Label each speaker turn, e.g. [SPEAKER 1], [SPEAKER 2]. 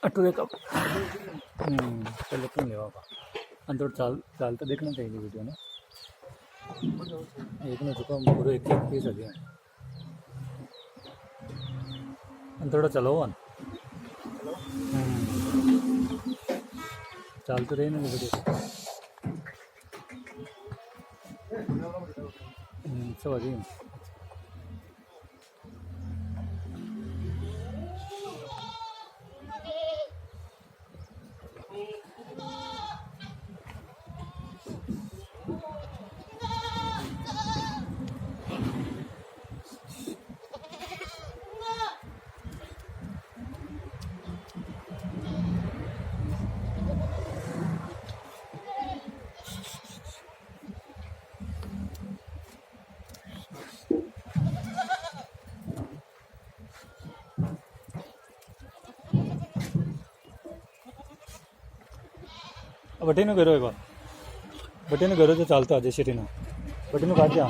[SPEAKER 1] ado एक चल लेकिन ले बाबा अंदर चाल तो देखना चाहिए वीडियो में एक में चुका पूरे एक पीस आ गया थोड़ा चलो वन चाल तो रही ना वीडियो सब अभी बटेनं करो एक बार बटेनं करो तो चालतं अजय शेट्टीनं बटेनं काढ द्या